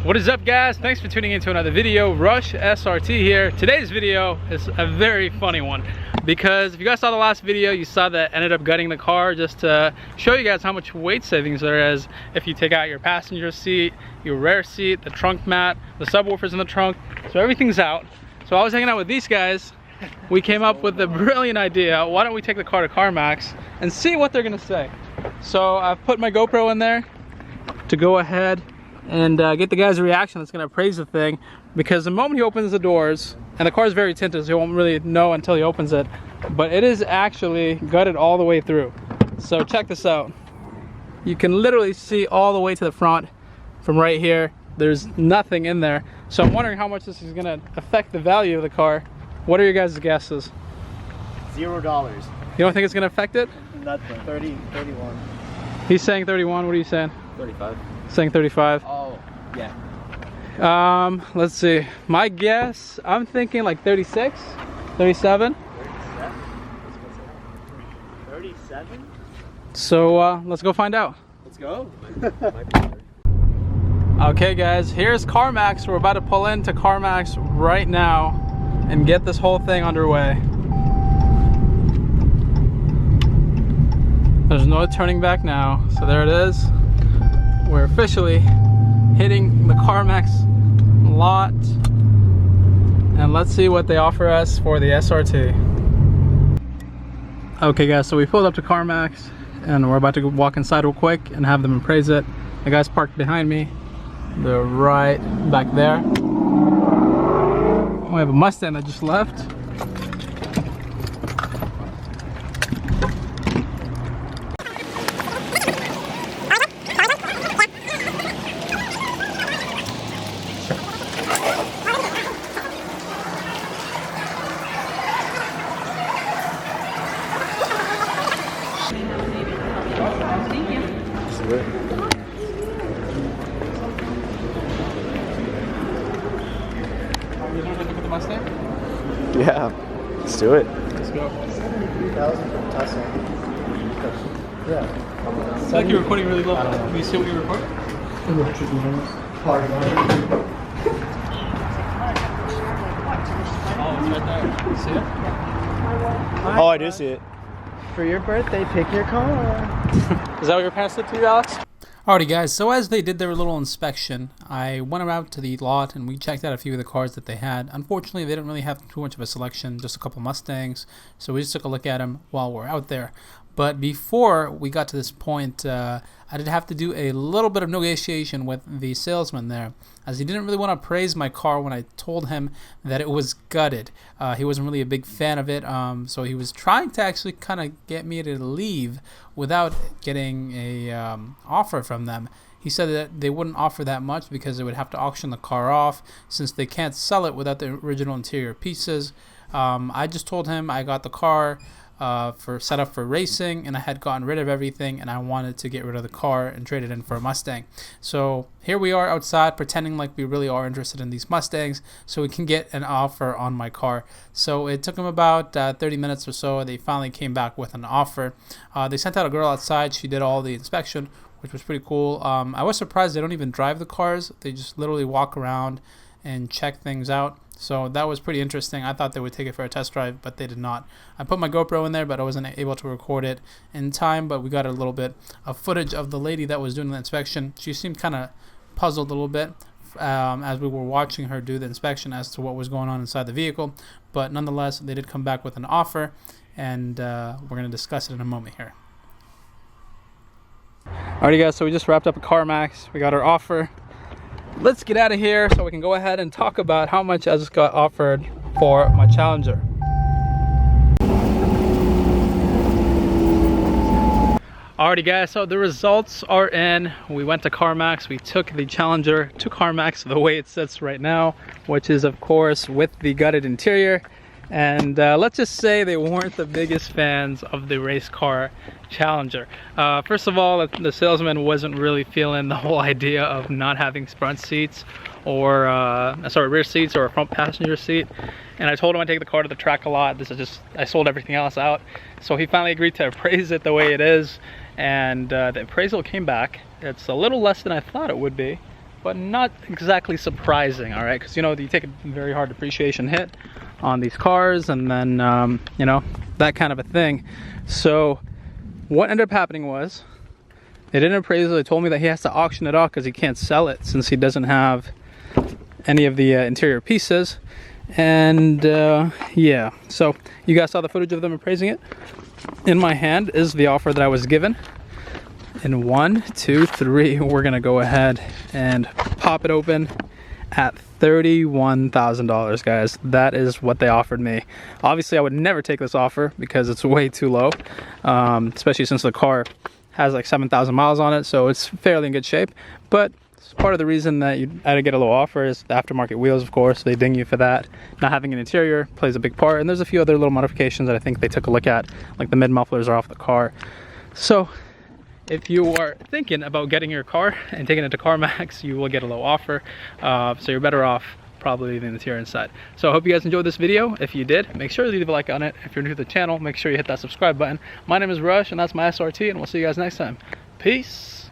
What is up, guys? Thanks for tuning into another video. Rush SRT here. Today's video is a very funny one because if you guys saw the last video, you saw that I ended up gutting the car just to show you guys how much weight savings there is if you take out your passenger seat, your rear seat, the trunk mat, the subwoofers in the trunk. So everything's out. So I was hanging out with these guys. We came up with a brilliant idea. Why don't we take the car to CARMAX and see what they're gonna say? So I've put my GoPro in there to go ahead and get the guy's reaction that's going to appraise the thing, because the moment he opens the doors, and the car is very tinted so he won't really know until he opens it, but it is actually gutted all the way through. So check this out. You can literally see all the way to the front from right here. There's nothing in there. So I'm wondering how much this is going to affect the value of the car. What are your guys' guesses? $0. You don't think it's going to affect it? Nothing. 31. He's saying 31. What are you saying? 35. Saying 35. Oh, yeah. Let's see. My guess, I'm thinking like 36, 37. 37? So let's go find out. Let's go. Okay, guys, here's CARMAX. We're about to pull into CARMAX right now and get this whole thing underway. There's no turning back now. So there it is. We're officially hitting the CARMAX lot, and let's see what they offer us for the SRT. Okay, guys, so we pulled up to CARMAX and we're about to walk inside real quick and have them appraise it. The guy's parked behind me. They're right back there. We have a Mustang that just left. Yeah, let's do it. Let's go. 3,000 for Tesla. Yeah. It's like you're recording really low. Can you see what you record? Oh, it's right there. You see it? Oh, I do see it. For your birthday, pick your car. Is that what your parents did to you, Alex? Alrighty, guys, so as they did their little inspection, I went around to the lot and we checked out a few of the cars that they had. Unfortunately, they didn't really have too much of a selection, just a couple Mustangs, so we just took a look at them while we're out there. But before we got to this point, I did have to do a little bit of negotiation with the salesman there, as he didn't really want to praise my car when I told him that it was gutted. He wasn't really a big fan of it, so he was trying to actually kind of get me to leave without getting a offer from them. He said that they wouldn't offer that much because they would have to auction the car off since they can't sell it without the original interior pieces. I just told him I got the car for set up for racing, and I had gotten rid of everything and I wanted to get rid of the car and trade it in for a Mustang. So here we are outside pretending like we really are interested in these Mustangs so we can get an offer on my car. So it took them about 30 minutes or so. They finally came back with an offer. They sent out a girl outside. She did all the inspection, which was pretty cool. I was surprised they don't even drive the cars. They just literally walk around and check things out. So that was pretty interesting. I thought they would take it for a test drive, but they did not. I put my GoPro in there, but I wasn't able to record it in time, but we got a little bit of footage of the lady that was doing the inspection. She seemed kind of puzzled a little bit as we were watching her do the inspection as to what was going on inside the vehicle, but nonetheless, they did come back with an offer, and we're going to discuss it in a moment here. Alrighty, guys, so we just wrapped up at CARMAX. We got our offer. Let's get out of here so we can go ahead and talk about how much I just got offered for my Challenger. Alrighty, guys, so the results are in. We went to CARMAX. We took the Challenger to CARMAX the way it sits right now, which is of course with the gutted interior. And let's just say they weren't the biggest fans of the race car Challenger. First of all, the salesman wasn't really feeling the whole idea of not having front seats or rear seats or a front passenger seat. And I told him I'd take the car to the track a lot. I sold everything else out. So he finally agreed to appraise it the way it is. And the appraisal came back. It's a little less than I thought it would be. but not exactly surprising, all right? Because, you know, you take a very hard depreciation hit on these cars, and then, you know, that kind of a thing. So what ended up happening was, they did an appraisal. They told me that he has to auction it off because he can't sell it since he doesn't have any of the interior pieces. And yeah, so you guys saw the footage of them appraising it. In my hand is the offer that I was given. In 1, 2, 3, we're gonna go ahead and pop it open at $31,000, guys. That is what they offered me. Obviously, I would never take this offer because it's way too low, especially since the car has like 7,000 miles on it, so it's fairly in good shape. But part of the reason that you had to get a low offer is the aftermarket wheels, of course. They ding you for that. Not having an interior plays a big part, and there's a few other little modifications that I think they took a look at, like the mid mufflers are off the car. So if you are thinking about getting your car and taking it to CarMax, you will get a low offer. So you're better off probably leaving the interior inside. So I hope you guys enjoyed this video. If you did, make sure to leave a like on it. If you're new to the channel, make sure you hit that subscribe button. My name is Rush, and that's my SRT, and we'll see you guys next time. Peace.